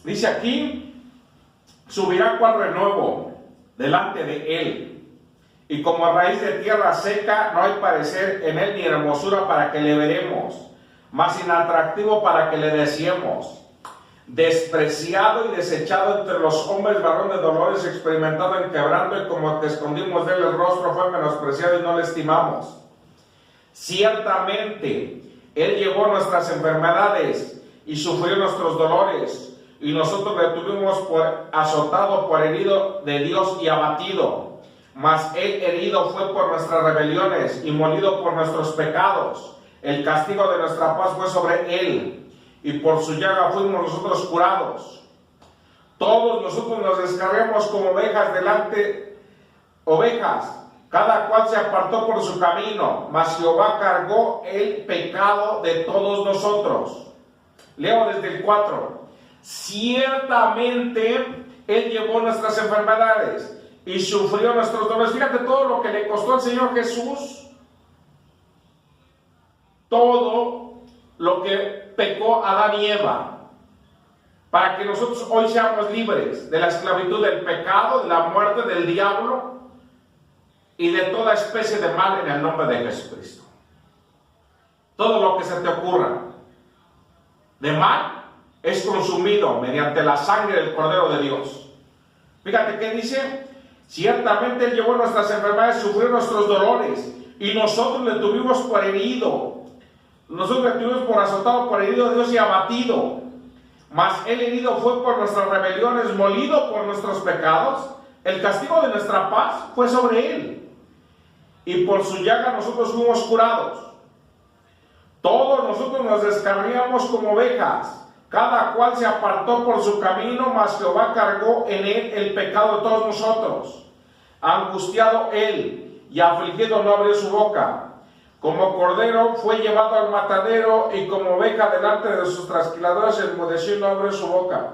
Dice aquí, subirá cual renuevo delante de él, y como raíz de tierra seca no hay parecer en él ni hermosura para que le veremos, mas inatractivo para que le deseemos. Despreciado y desechado entre los hombres, varón de dolores, experimentado en quebranto, y como que escondimos de él el rostro, fue menospreciado y no le estimamos. Ciertamente, él llevó nuestras enfermedades y sufrió nuestros dolores, y nosotros le tuvimos por azotado, por herido de Dios y abatido. Mas él herido fue por nuestras rebeliones y molido por nuestros pecados. El castigo de nuestra paz fue sobre él, y por su llaga fuimos nosotros curados. Todos nosotros nos descarriamos como ovejas, cada cual se apartó por su camino, mas Jehová cargó el pecado de todos nosotros. Leo desde el 4. Ciertamente él llevó nuestras enfermedades y sufrió nuestros dolores. Fíjate todo lo que le costó al Señor Jesús, todo lo que pecó Adán y Eva, para que nosotros hoy seamos libres de la esclavitud del pecado, de la muerte, del diablo y de toda especie de mal en el nombre de Jesucristo. Todo lo que se te ocurra de mal es consumido mediante la sangre del Cordero de Dios. Fíjate qué dice: ciertamente él llevó nuestras enfermedades, sufrió nuestros dolores, y nosotros le tuvimos por herido. Nosotros le tuvimos por azotado, por herido de Dios y abatido. Mas él herido fue por nuestras rebeliones, molido por nuestros pecados. El castigo de nuestra paz fue sobre él, y por su llaga nosotros fuimos curados. Todos nosotros nos descarriamos como ovejas, cada cual se apartó por su camino, mas Jehová cargó en él el pecado de todos nosotros. Angustiado él y afligido no abrió su boca. Como cordero fue llevado al matadero, y como oveja delante de sus trasquiladores enmudeció y no abrió su boca.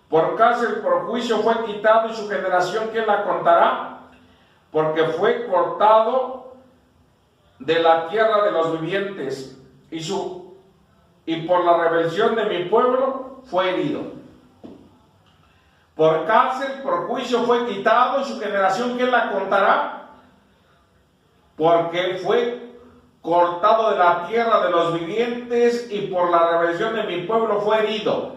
Por cárcel, por juicio fue quitado, y su generación ¿quién la contará? Porque fue cortado de la tierra de los vivientes, y por la rebelión de mi pueblo fue herido. Por cárcel, por juicio fue quitado, y su generación ¿quién la contará? Porque fue cortado de la tierra de los vivientes, y por la rebelión de mi pueblo fue herido.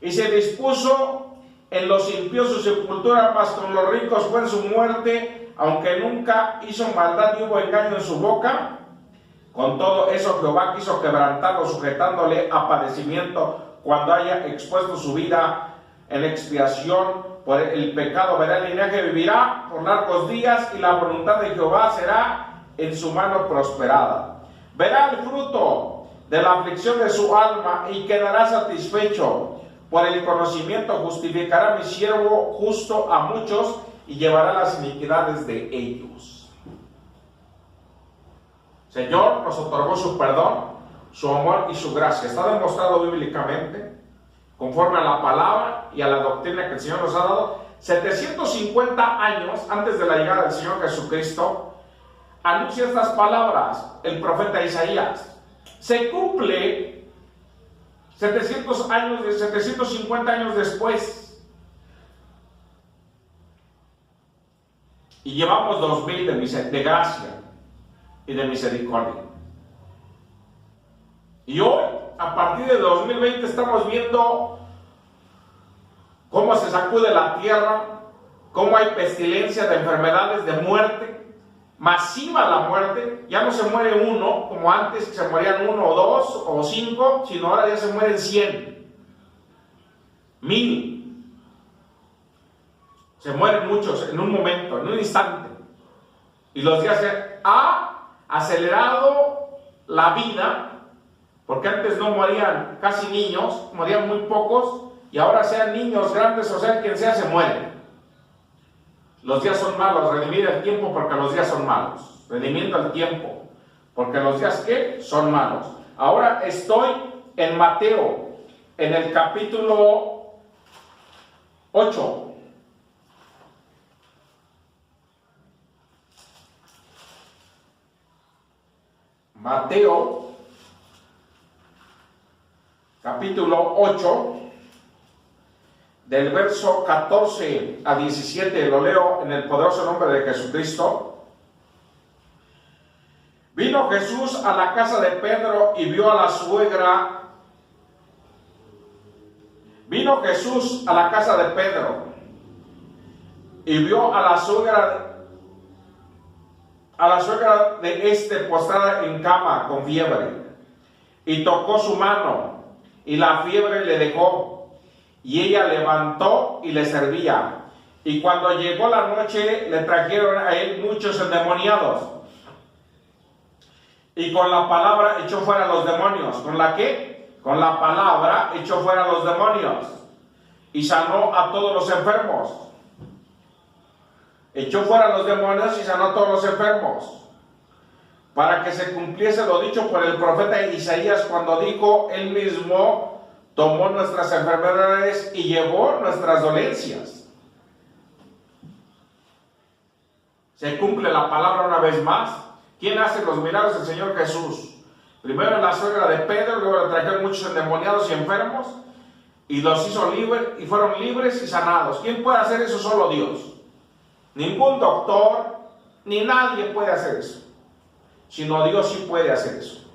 Y se dispuso en los impíos su sepultura, mas con los ricos fue en su muerte, aunque nunca hizo maldad ni hubo engaño en su boca. Con todo eso Jehová quiso quebrantarlo, sujetándole a padecimiento, cuando haya expuesto su vida en expiación por el pecado. Verá el linaje, vivirá por largos días, y la voluntad de Jehová será en su mano prosperada. Verá el fruto de la aflicción de su alma, y quedará satisfecho. Por el conocimiento justificará mi siervo justo a muchos, y llevará las iniquidades de ellos. Señor nos otorgó su perdón, su amor y su gracia. Está demostrado bíblicamente, conforme a la palabra y a la doctrina que el Señor nos ha dado. 750 años antes de la llegada del Señor Jesucristo, anuncia estas palabras el profeta Isaías. Se cumple 750 años después, y llevamos 2000 de gracia y de misericordia. Y hoy, a partir de 2020, estamos viendo cómo se sacude la tierra, cómo hay pestilencia de enfermedades, de muerte, masiva la muerte. Ya no se muere uno, como antes, que se morían 1 o 2 o 5, sino ahora ya se mueren 100, 1000. Se mueren muchos en un momento, en un instante. Y los días se ha acelerado la vida, porque antes no morían casi niños, morían muy pocos, y ahora sean niños, grandes, o sea, quien sea, se muere. Los días son malos. Redimir el tiempo, porque los días son malos. Redimiendo el tiempo, porque los días, ¿qué? Son malos. Ahora estoy en Mateo, en el capítulo 8. Mateo, capítulo 8, del verso 14 a 17, lo leo en el poderoso nombre de Jesucristo. Vino Jesús a la casa de Pedro y vio a la suegra. Vino Jesús a la casa de Pedro y vio a la suegra de este postrada en cama con fiebre, y tocó su mano, y la fiebre le dejó, y ella levantó y le servía. Y cuando llegó la noche, le trajeron a él muchos endemoniados, y con la palabra echó fuera a los demonios. ¿Con la qué? Con la palabra echó fuera a los demonios, y sanó a todos los enfermos. Echó fuera a los demonios y sanó a todos los enfermos, para que se cumpliese lo dicho por el profeta Isaías, cuando dijo: Él mismo tomó nuestras enfermedades y llevó nuestras dolencias. Se cumple la palabra una vez más. ¿Quién hace los milagros? El Señor Jesús. Primero la suegra de Pedro, luego le trajeron muchos endemoniados y enfermos, y los hizo libres, y fueron libres y sanados. ¿Quién puede hacer eso? Solo Dios. Ningún doctor, ni nadie puede hacer eso, sino Dios sí puede hacer eso.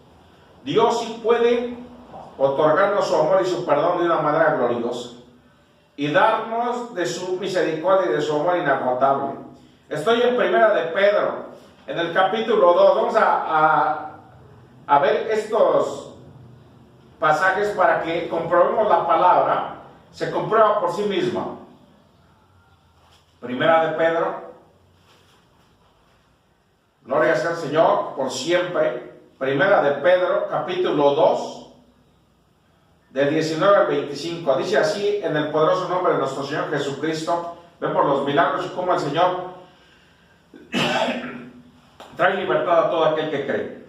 Dios sí puede otorgarnos su amor y su perdón de una manera gloriosa, y darnos de su misericordia y de su amor inagotable. Estoy en Primera de Pedro, en el capítulo 2. Vamos a ver estos pasajes para que comprobemos la palabra. Se comprueba por sí misma. Primera de Pedro, gloria sea al Señor por siempre. Primera de Pedro, capítulo 2, del 19 al 25. Dice así, en el poderoso nombre de nuestro Señor Jesucristo. Vemos los milagros y cómo el Señor trae libertad a todo aquel que cree.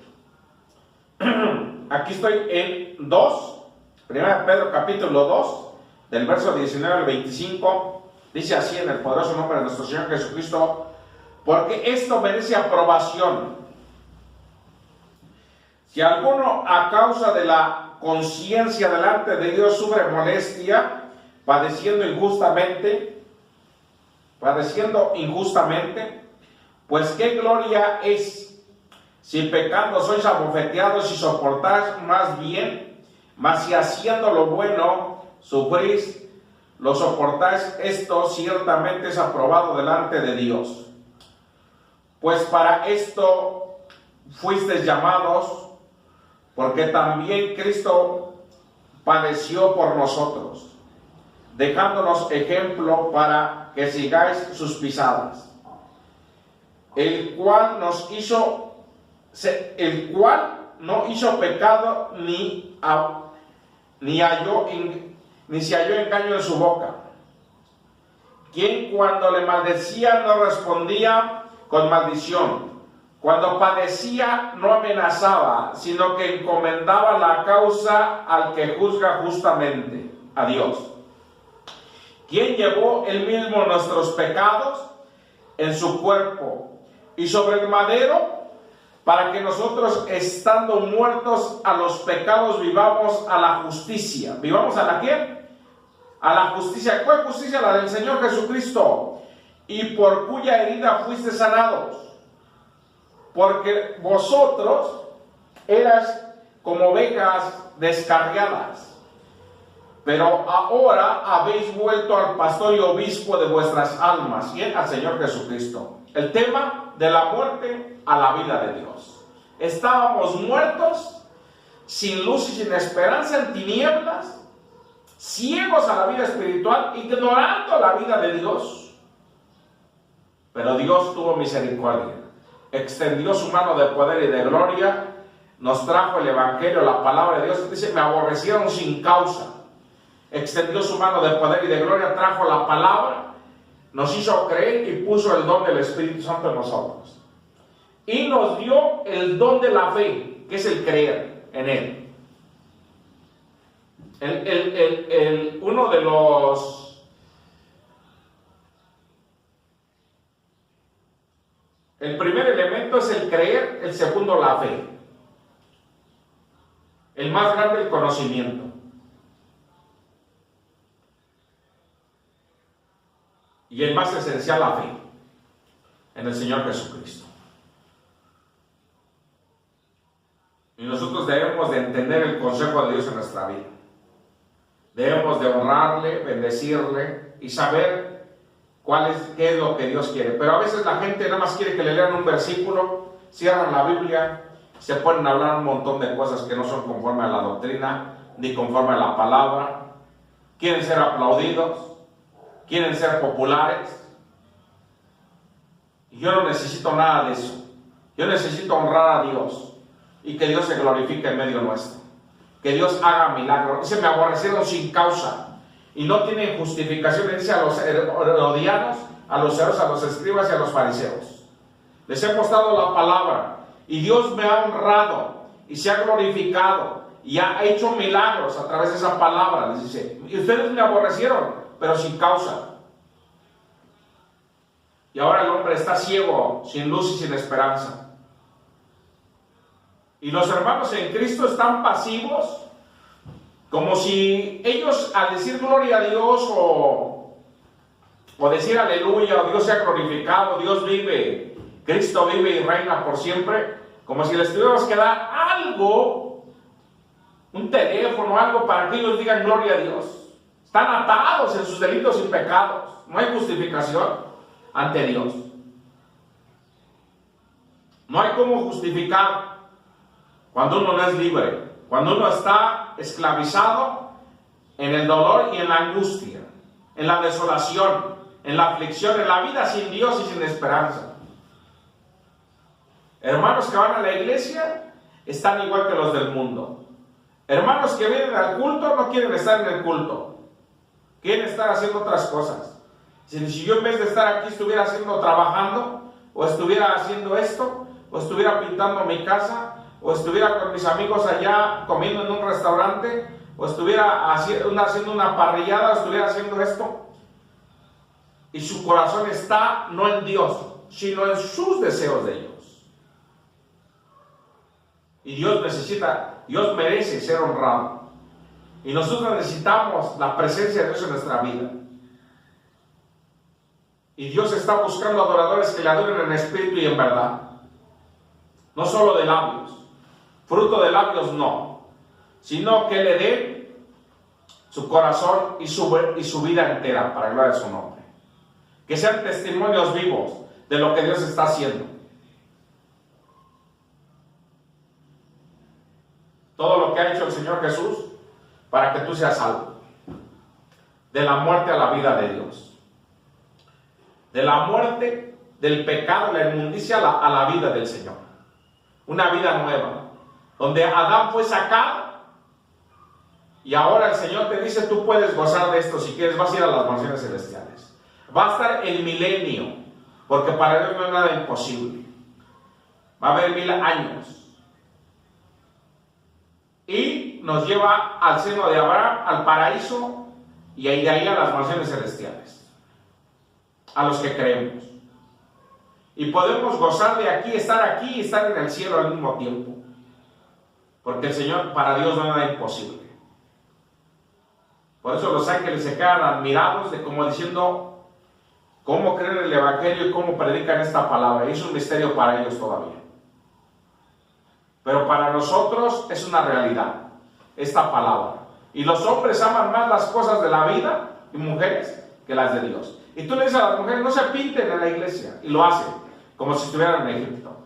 Aquí estoy en 2, Primera de Pedro, capítulo 2, del verso 19 al 25. Dice así, en el poderoso nombre de nuestro Señor Jesucristo: porque esto merece aprobación. Si alguno a causa de la conciencia delante de Dios sufre molestia, padeciendo injustamente, pues qué gloria es, si pecando sois abofeteados y soportáis más bien, mas si haciendo lo bueno sufrís, lo soportáis, esto ciertamente es aprobado delante de Dios. Pues para esto fuisteis llamados, porque también Cristo padeció por nosotros, dejándonos ejemplo para que sigáis sus pisadas, el cual no hizo pecado ni se halló engaño en su boca, quien cuando le maldecía no respondía con maldición, cuando padecía no amenazaba, sino que encomendaba la causa al que juzga justamente, a Dios, quien llevó él mismo nuestros pecados en su cuerpo y sobre el madero, para que nosotros, estando muertos a los pecados, vivamos a la justicia. ¿Vivamos a la qué? A la justicia. ¿Cuál justicia? La del Señor Jesucristo. Y por cuya herida fuiste sanados. Porque vosotros eras como ovejas descarriadas, pero ahora habéis vuelto al pastor y obispo de vuestras almas, y al Señor Jesucristo. El tema de la muerte a la vida de Dios. Estábamos muertos, sin luz y sin esperanza, en tinieblas, ciegos a la vida espiritual, ignorando la vida de Dios. Pero Dios tuvo misericordia, extendió su mano de poder y de gloria, nos trajo el evangelio, la palabra de Dios. Dice: me aborrecieron sin causa. Extendió su mano de poder y de gloria, trajo la palabra, nos hizo creer y puso el don del Espíritu Santo en nosotros. Y nos dio el don de la fe, que es el creer en Él. Uno de los... El primer elemento es el creer, el segundo la fe. El más grande, el conocimiento. Y el más esencial, la fe en el Señor Jesucristo. Y nosotros debemos de entender el consejo de Dios en nuestra vida. Debemos de honrarle, bendecirle y saber qué es lo que Dios quiere. Pero a veces la gente nada más quiere que le lean un versículo, cierran la Biblia, se ponen a hablar un montón de cosas que no son conforme a la doctrina, ni conforme a la palabra. Quieren ser aplaudidos, quieren ser populares. Y yo no necesito nada de eso. Yo necesito honrar a Dios y que Dios se glorifique en medio nuestro. Que Dios haga milagros. Dice, me aborrecieron sin causa. Y no tienen justificación. Le dice a los herodianos, a los saduceos, a los escribas y a los fariseos. Les he mostrado la palabra. Y Dios me ha honrado. Y se ha glorificado. Y ha hecho milagros a través de esa palabra. Les dice, y ustedes me aborrecieron, pero sin causa. Y ahora el hombre está ciego, sin luz y sin esperanza. Y los hermanos en Cristo están pasivos, como si ellos al decir gloria a Dios o decir aleluya, o Dios sea glorificado, Dios vive, Cristo vive y reina por siempre, como si les tuviéramos que dar algo, un teléfono, algo para que ellos digan gloria a Dios. Están atados en sus delitos y pecados, no hay justificación ante Dios. No hay cómo justificar cuando uno no es libre, cuando uno está esclavizado en el dolor y en la angustia, en la desolación, en la aflicción, en la vida sin Dios y sin esperanza. Hermanos que van a la iglesia están igual que los del mundo. Hermanos que vienen al culto no quieren estar en el culto, quieren estar haciendo otras cosas. Si yo en vez de estar aquí estuviera trabajando, o estuviera haciendo esto, o estuviera pintando mi casa, o estuviera con mis amigos allá comiendo en un restaurante, o estuviera haciendo una parrillada, o estuviera haciendo esto, y su corazón está no en Dios, sino en sus deseos de ellos. Y Dios merece ser honrado. Y nosotros necesitamos la presencia de Dios en nuestra vida. Y Dios está buscando adoradores que le adoren en espíritu y en verdad. No solo de labios. Fruto de labios no. Sino que le dé su corazón y su vida entera para gloria de su nombre. Que sean testimonios vivos de lo que Dios está haciendo. Todo lo que ha hecho el Señor Jesús para que tú seas salvo. De la muerte a la vida de Dios. De la muerte, del pecado, la inmundicia a la vida del Señor. Una vida nueva. Donde Adán fue sacado. Y ahora el Señor te dice, tú puedes gozar de esto. Si quieres, vas a ir a las mansiones celestiales. Va a estar el milenio. Porque para Dios no es nada imposible. Va a haber 1000 años. Y nos lleva al seno de Abraham, al paraíso. Y de ahí a las mansiones celestiales. A los que creemos. Y podemos gozar de aquí y estar en el cielo al mismo tiempo. Porque el Señor, para Dios no es nada imposible. Por eso los ángeles se quedan admirados de como diciendo cómo creen el Evangelio y cómo predican esta palabra. Y es un misterio para ellos todavía. Pero para nosotros es una realidad, esta palabra. Y los hombres aman más las cosas de la vida, y mujeres, que las de Dios. Y tú le dices a las mujeres, no se pinten en la iglesia. Y lo hacen, como si estuvieran en Egipto.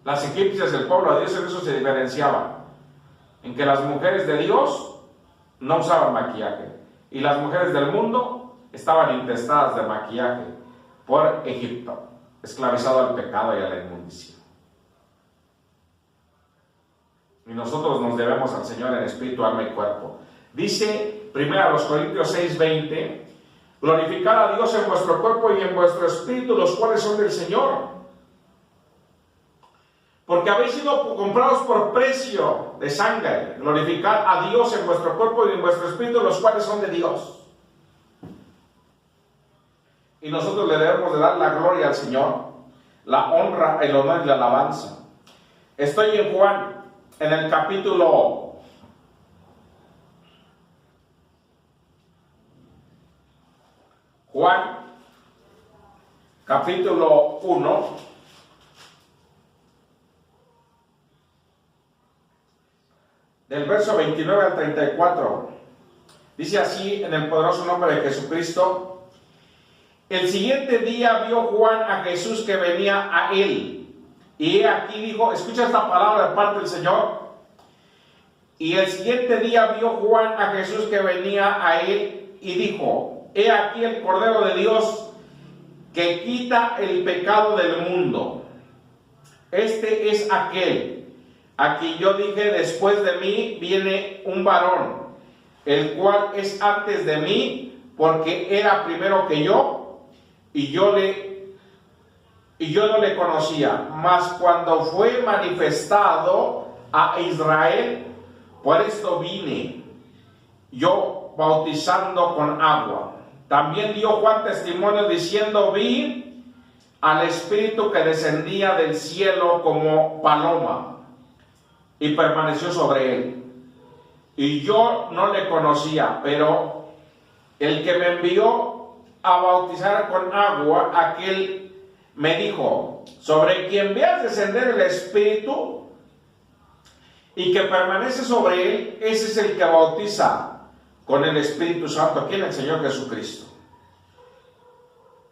Las egipcias del pueblo de Dios en eso se diferenciaban. En que las mujeres de Dios no usaban maquillaje. Y las mujeres del mundo estaban intestadas de maquillaje por Egipto, esclavizado al pecado y a la inmundicia. Y nosotros nos debemos al Señor en espíritu, alma y cuerpo. Dice 1 Corintios 6:20, glorificad a Dios en vuestro cuerpo y en vuestro espíritu, los cuales son del Señor. Porque habéis sido comprados por precio de sangre. Glorificad a Dios en vuestro cuerpo y en vuestro espíritu, los cuales son de Dios. Y nosotros le debemos de dar la gloria al Señor, la honra, el honor y la alabanza. Estoy en Juan, en el capítulo 4, Juan, capítulo 1, del verso 29 al 34. Dice así, en el poderoso nombre de Jesucristo: el siguiente día vio Juan a Jesús que venía a él. Y he aquí, dijo, escucha esta palabra de parte del Señor. Y el siguiente día vio Juan a Jesús que venía a él y dijo: he aquí el Cordero de Dios que quita el pecado del mundo. Este es aquel a quien yo dije: después de mí viene un varón, el cual es antes de mí, porque era primero que yo, y yo no le conocía. Mas cuando fue manifestado a Israel, por esto vine yo bautizando con agua. También dio Juan testimonio diciendo: vi al Espíritu que descendía del cielo como paloma, y permaneció sobre él. Y yo no le conocía, pero el que me envió a bautizar con agua, aquel me dijo: sobre quien veas descender el Espíritu y que permanece sobre él, ese es el que bautiza con el Espíritu Santo, aquí en el Señor Jesucristo.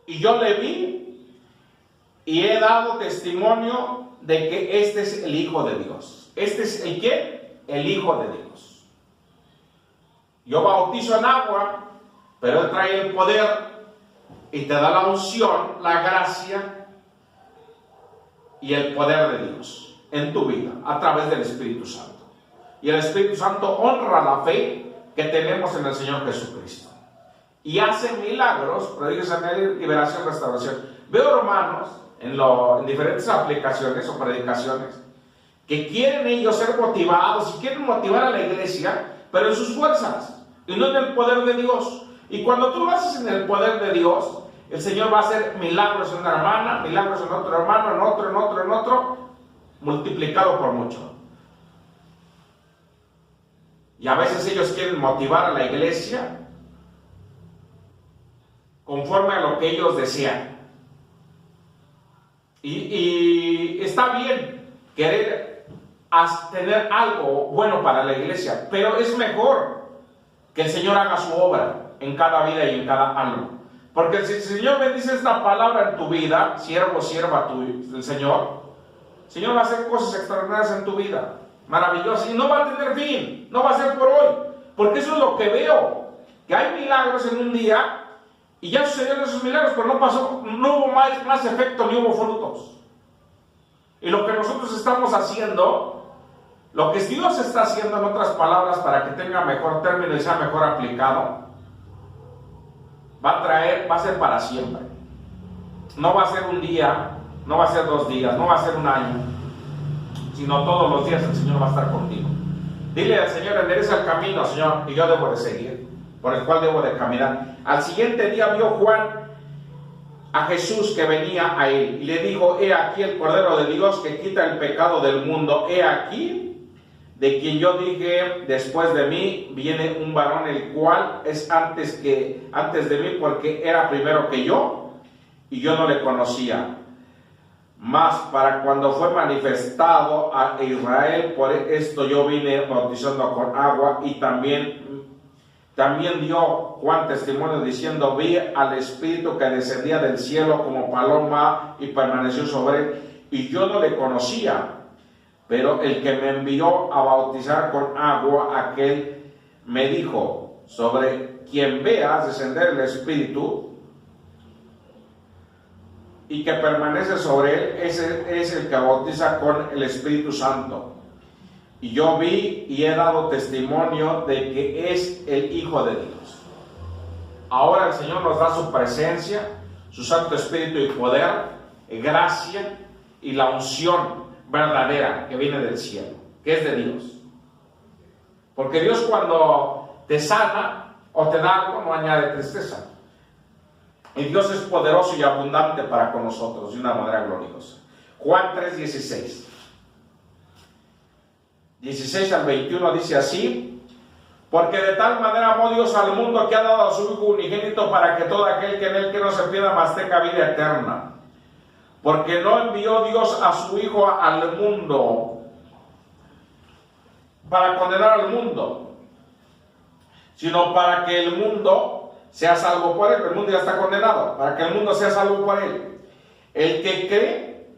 Y yo le vi y he dado testimonio de que este es el Hijo de Dios. ¿Este es el qué? El Hijo de Dios. Yo bautizo en agua, pero Él trae el poder y te da la unción, la gracia y el poder de Dios en tu vida a través del Espíritu Santo. Y el Espíritu Santo honra la fe que tenemos en el Señor Jesucristo y hace milagros, prodigios, liberación, restauración. Veo hermanos en diferentes aplicaciones o predicaciones que quieren ellos ser motivados y quieren motivar a la iglesia, pero en sus fuerzas y no en el poder de Dios. Y cuando tú lo haces en el poder de Dios, el Señor va a hacer milagros en una hermana, milagros en otro hermano, en otro, multiplicado por mucho. Y a veces ellos quieren motivar a la iglesia conforme a lo que ellos desean. Y está bien querer tener algo bueno para la iglesia, pero es mejor que el Señor haga su obra en cada vida y en cada alma. Porque si el Señor bendice esta palabra en tu vida, siervo, sierva del Señor, el Señor va a hacer cosas extraordinarias en tu vida, maravillosas, y no va a tener fin, no va a ser por hoy, porque eso es lo que veo, que hay milagros en un día, y ya sucedieron esos milagros, pero no pasó, no hubo más efecto, ni hubo frutos. Y lo que nosotros estamos haciendo, lo que Dios está haciendo, en otras palabras, para que tenga mejor término y sea mejor aplicado, va a ser para siempre. No va a ser un día, no va a ser 2 días, no va a ser un año, sino todos los días el Señor va a estar contigo. Dile al Señor: endereza el camino, Señor, y yo debo de seguir, por el cual debo de caminar. Al siguiente día vio Juan a Jesús que venía a él, y le dijo: he aquí el Cordero de Dios que quita el pecado del mundo. He aquí de quien yo dije: después de mí viene un varón, el cual es antes de mí, porque era primero que yo, y yo no le conocía. Mas para cuando fue manifestado a Israel, por esto yo vine bautizando con agua. Y también dio Juan testimonio diciendo: vi al Espíritu que descendía del cielo como paloma y permaneció sobre él, y yo no le conocía. Pero el que me envió a bautizar con agua, aquel me dijo: sobre quien veas descender el Espíritu y que permanece sobre él, ese es el que bautiza con el Espíritu Santo. Y yo vi y he dado testimonio de que es el Hijo de Dios. Ahora el Señor nos da su presencia, su Santo Espíritu y poder, gracia y la unción verdadera que viene del cielo, que es de Dios. Porque Dios, cuando te sana o te da algo, no añade tristeza. Y Dios es poderoso y abundante para con nosotros de una manera gloriosa. Juan 3:16. 16 al 21 dice así: Porque de tal manera amó Dios al mundo que ha dado a su Hijo unigénito para que todo aquel que en él que no se pierda, mas tenga vida eterna. Porque no envió Dios a su Hijo al mundo para condenar al mundo, sino para que el mundo sea salvo por él. El mundo ya está condenado, para que el mundo sea salvo por él. El que cree,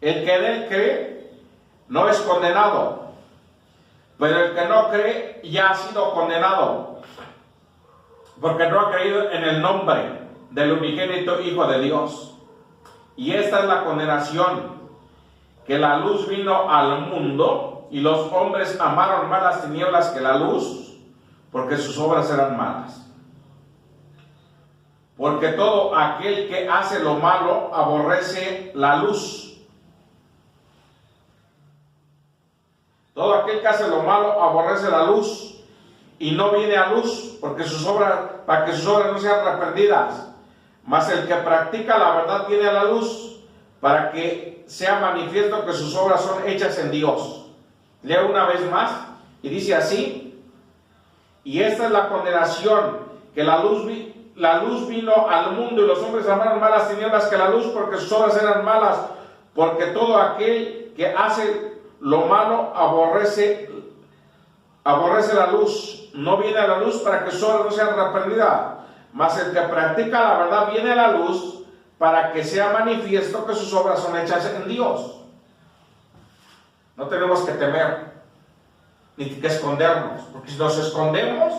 el que en él cree, no es condenado, pero el que no cree ya ha sido condenado, porque no ha creído en el nombre del unigénito Hijo de Dios. Y esta es la condenación, que la luz vino al mundo, y los hombres amaron más las tinieblas que la luz, porque sus obras eran malas. Porque todo aquel que hace lo malo aborrece la luz. Todo aquel que hace lo malo aborrece la luz y no viene a luz, porque sus obras, para que sus obras no sean reprendidas. Mas el que practica la verdad viene a la luz, para que sea manifiesto que sus obras son hechas en Dios. Leo una vez más y dice así: y esta es la condenación, que la luz vino al mundo y los hombres amaron más las tinieblas que la luz, porque sus obras eran malas. Porque todo aquel que hace lo malo aborrece la luz, no viene a la luz, para que sus obras no sean reprendidas. Mas el que practica la verdad viene a la luz, para que sea manifiesto que sus obras son hechas en Dios. No tenemos que temer, ni que escondernos, porque si nos escondemos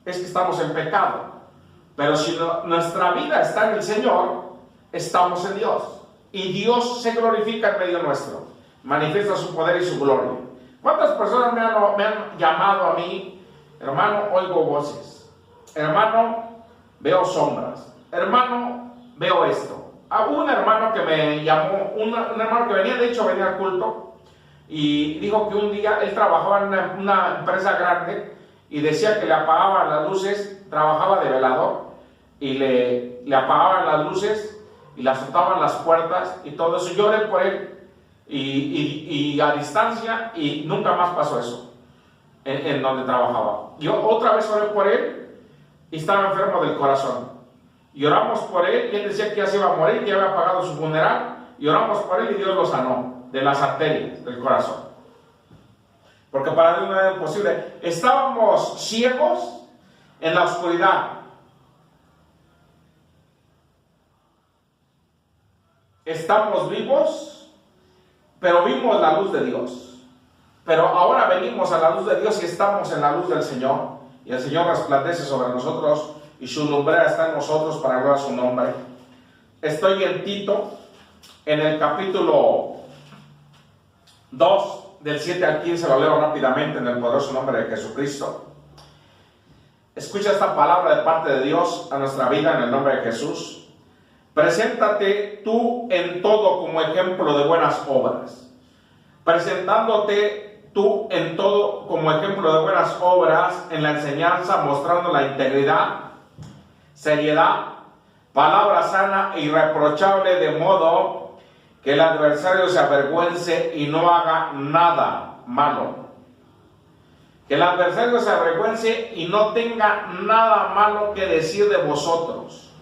es que estamos en pecado. Pero si nuestra vida está en el Señor, estamos en Dios. Y Dios se glorifica en medio nuestro, manifiesta su poder y su gloria. ¿Cuántas personas me han llamado a mí? Hermano, oigo voces. Hermano, veo sombras. Hermano, veo esto. Hubo un hermano que me llamó, un hermano que venía al culto, y dijo que un día él trabajaba en una empresa grande y decía que le apagaban las luces, trabajaba de velador, y le apagaban las luces y le azotaban las puertas y todo eso. Yo oré por él y a distancia, y nunca más pasó eso en donde trabajaba. Yo otra vez oré por él y estaba enfermo del corazón, y oramos por él y él decía que ya se iba a morir, que ya había pagado su funeral, y oramos por él y Dios lo sanó de las arterias del corazón, porque para Dios no era imposible. Estábamos ciegos en la oscuridad, estamos vivos, pero vimos la luz de Dios. Pero ahora venimos a la luz de Dios y estamos en la luz del Señor, y el Señor resplandece sobre nosotros y su lumbrera está en nosotros para gloria a su nombre. Estoy en Tito, en el capítulo 2, del 7 al 15, lo leo rápidamente en el poderoso nombre de Jesucristo. Escucha esta palabra de parte de Dios a nuestra vida en el nombre de Jesús. Preséntate tú en todo como ejemplo de buenas obras, presentándote tú en todo como ejemplo de buenas obras en la enseñanza, mostrando la integridad, seriedad, palabra sana e irreprochable, de modo que el adversario se avergüence y no haga nada malo. Que el adversario se avergüence y no tenga nada malo que decir de vosotros.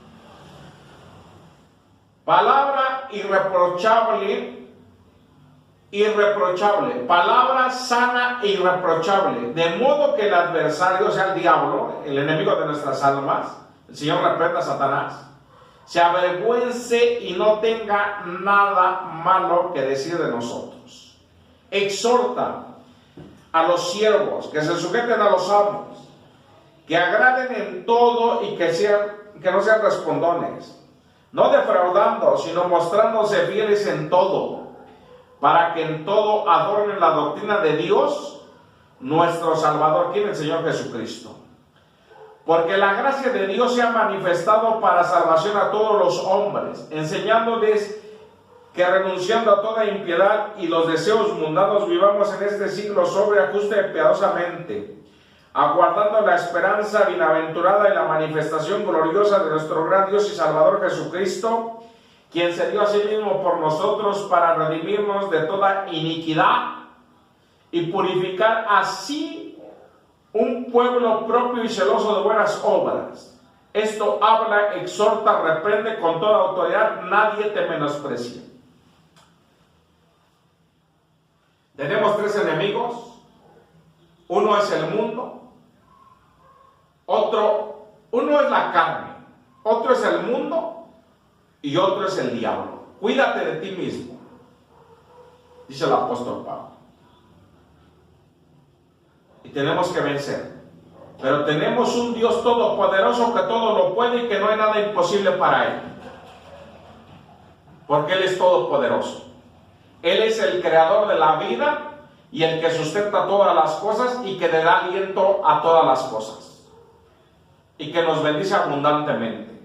Palabra irreprochable, palabra sana e irreprochable, de modo que el adversario, o sea el diablo, el enemigo de nuestras almas, el Señor reprenda a Satanás, se avergüence y no tenga nada malo que decir de nosotros. Exhorta a los siervos que se sujeten a los amos, que agraden en todo y que no sean respondones, no defraudando, sino mostrándose fieles en todo, para que en todo adornen la doctrina de Dios, nuestro Salvador, quien es el Señor Jesucristo. Porque la gracia de Dios se ha manifestado para salvación a todos los hombres, enseñándoles que renunciando a toda impiedad y los deseos mundanos vivamos en este siglo sobria, justa y piadosamente, aguardando la esperanza bienaventurada y la manifestación gloriosa de nuestro gran Dios y Salvador Jesucristo, quien se dio a sí mismo por nosotros para redimirnos de toda iniquidad y purificar así un pueblo propio y celoso de buenas obras. Esto habla, exhorta, reprende con toda autoridad, nadie te menosprecia. Tenemos tres enemigos. Uno es el mundo, uno es la carne, otro es el mundo y otro es el diablo. Cuídate de ti mismo, dice el apóstol Pablo. Y tenemos que vencer. Pero tenemos un Dios todopoderoso que todo lo puede y que no hay nada imposible para Él. Porque Él es todopoderoso. Él es el creador de la vida y el que sustenta todas las cosas y que le da aliento a todas las cosas. Y que nos bendice abundantemente,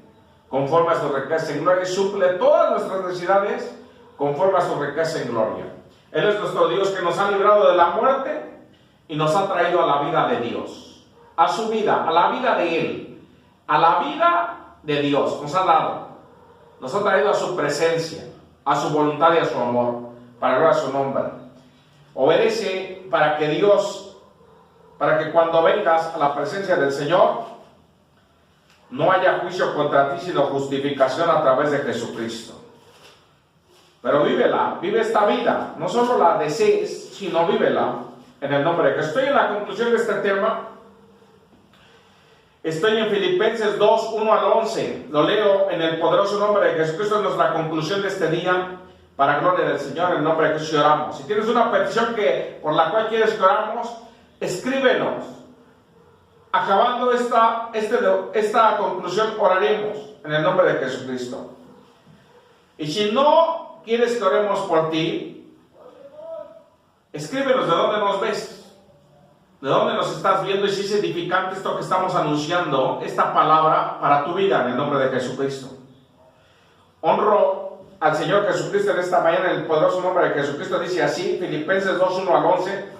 conforme a su riqueza en gloria, y suple todas nuestras necesidades conforme a su riqueza en gloria. Él es nuestro Dios que nos ha librado de la muerte y nos ha traído a la vida de Dios, a su vida, a la vida de Él, a la vida de Dios. Nos ha traído a su presencia, a su voluntad y a su amor, para gloria a su nombre. Obedece para que cuando vengas a la presencia del Señor, no haya juicio contra ti, sino justificación a través de Jesucristo. Pero vívela, vive esta vida, no solo la desees, sino vívela en el nombre de Jesús. Estoy en la conclusión de este tema. Estoy en Filipenses 2, 1 al 11. Lo leo en el poderoso nombre de Jesucristo. Es nuestra conclusión de este día. Para gloria del Señor, en el nombre de Jesús oramos. Si tienes una petición por la cual quieres que oramos, escríbenos. Acabando esta conclusión, oraremos en el nombre de Jesucristo. Y si no quieres que oremos por ti, escríbenos de dónde nos ves, de dónde nos estás viendo y si es edificante esto que estamos anunciando, esta palabra para tu vida en el nombre de Jesucristo. Honro al Señor Jesucristo en esta mañana, en el poderoso nombre de Jesucristo. Dice así, Filipenses 2, 1 al 11.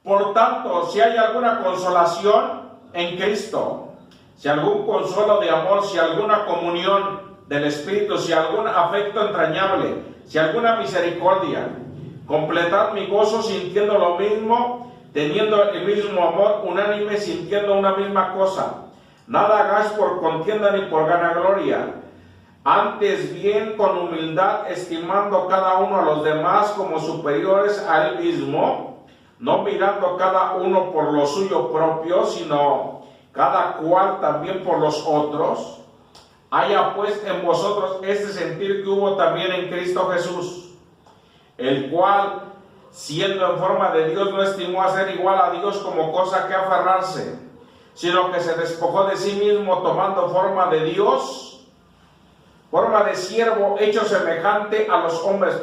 Por tanto, si hay alguna consolación en Cristo, si algún consuelo de amor, si alguna comunión del Espíritu, si algún afecto entrañable, si alguna misericordia, completad mi gozo sintiendo lo mismo, teniendo el mismo amor, unánime, sintiendo una misma cosa. Nada hagáis por contienda ni por vanagloria, antes bien con humildad, estimando cada uno a los demás como superiores a él mismo, no mirando cada uno por lo suyo propio, sino cada cual también por los otros. Haya pues en vosotros este sentir que hubo también en Cristo Jesús, el cual, siendo en forma de Dios, no estimó a ser igual a Dios como cosa que aferrarse, sino que se despojó de sí mismo, tomando forma de Dios, forma de siervo, hecho semejante a los hombres,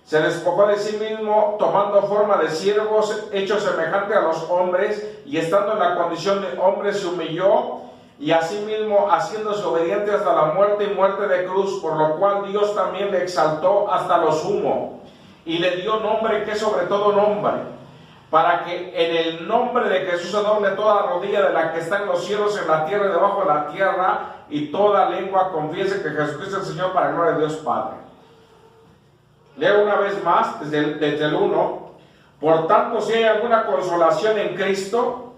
se despojó de sí mismo, tomando forma de siervo, hecho semejante a los hombres, y estando en la condición de hombre se humilló, y asimismo haciéndose obediente hasta la muerte y muerte de cruz, por lo cual Dios también le exaltó hasta lo sumo, y le dio nombre que es sobre todo nombre, para que en el nombre de Jesús se doble toda rodilla de la que está en los cielos, en la tierra y debajo de la tierra, y toda lengua confiese que Jesucristo es el Señor, para la gloria de Dios Padre. Leo una vez más desde el 1. Por tanto, si hay alguna consolación en Cristo,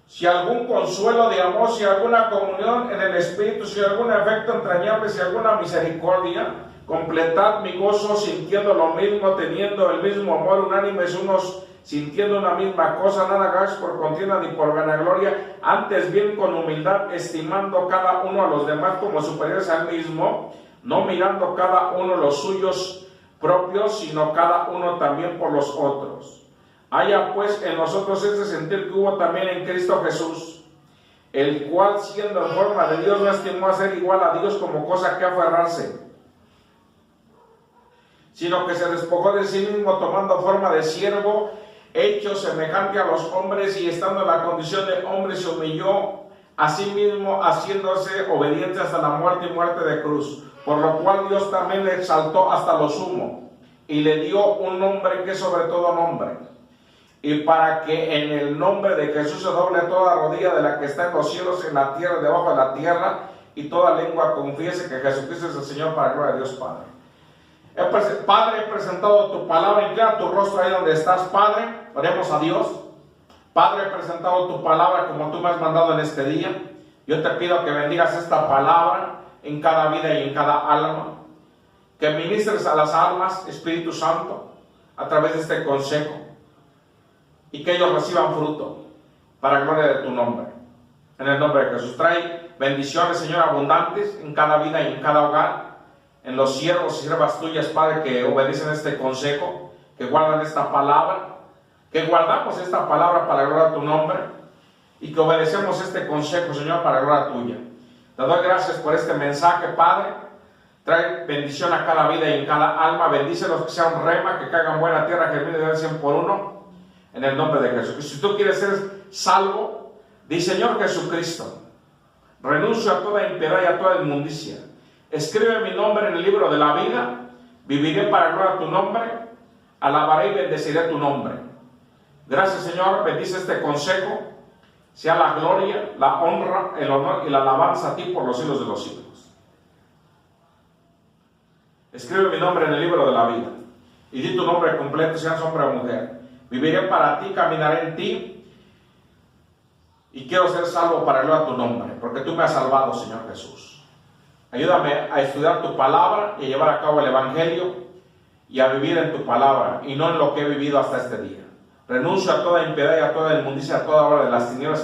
si algún consuelo de amor, si alguna comunión en el Espíritu, si algún afecto entrañable, si alguna misericordia, completad mi gozo sintiendo lo mismo, teniendo el mismo amor, unánimes unos sintiendo una misma cosa, nada hagáis por contienda ni por vanagloria, antes bien con humildad, estimando cada uno a los demás como superiores al mismo, no mirando cada uno los suyos propios, sino cada uno también por los otros. Haya pues en nosotros este sentir que hubo también en Cristo Jesús, el cual siendo en forma de Dios no estimó a ser igual a Dios como cosa que aferrarse, sino que se despojó de sí mismo, tomando forma de siervo, hecho semejante a los hombres, y estando en la condición de hombre se humilló a sí mismo, haciéndose obediente hasta la muerte y muerte de cruz, por lo cual Dios también le exaltó hasta lo sumo, y le dio un nombre que es sobre todo nombre, y para que en el nombre de Jesús se doble toda rodilla de la que está en los cielos, en la tierra y debajo de la tierra, y toda lengua confiese que Jesucristo es el Señor, para la gloria de Dios Padre. Padre, he presentado tu palabra, inclina tu rostro ahí donde estás, Padre. oremos a Dios. Padre, he presentado tu palabra como tú me has mandado en este día. Yo te pido que bendigas esta palabra en cada vida y en cada alma. Que ministres a las almas, Espíritu Santo, a través de este consejo. Y que ellos reciban fruto para gloria de tu nombre. En el nombre de Jesús. Trae bendiciones, Señor, abundantes en cada vida y en cada hogar. En los siervos y siervas tuyas, Padre, que obedecen este consejo, que guardan esta palabra. Que guardamos esta palabra para gloria de tu nombre y que obedecemos este consejo, Señor, para gloria tuya. Te doy gracias por este mensaje, Padre. Trae bendición a cada vida y en cada alma. Bendícelos, que sea un rema, que caigan buena tierra, que viene de 100 por uno, en el nombre de Jesús. Y si tú quieres ser salvo, di: Señor Jesucristo, renuncio a toda impiedad y a toda inmundicia. Escribe mi nombre en el libro de la vida. Viviré para gloria tu nombre. Alabaré y bendeciré tu nombre. Gracias, Señor, bendice este consejo, sea la gloria, la honra, el honor y la alabanza a ti por los siglos de los siglos. Escribe mi nombre en el libro de la vida y di tu nombre completo, seas hombre o mujer. Viviré para ti, caminaré en ti y quiero ser salvo para gloria tu nombre, porque tú me has salvado, Señor Jesús. Ayúdame a estudiar tu palabra y a llevar a cabo el evangelio y a vivir en tu palabra y no en lo que he vivido hasta este día. Renuncio a toda impiedad y a toda inmundicia, a toda obra de las tinieblas.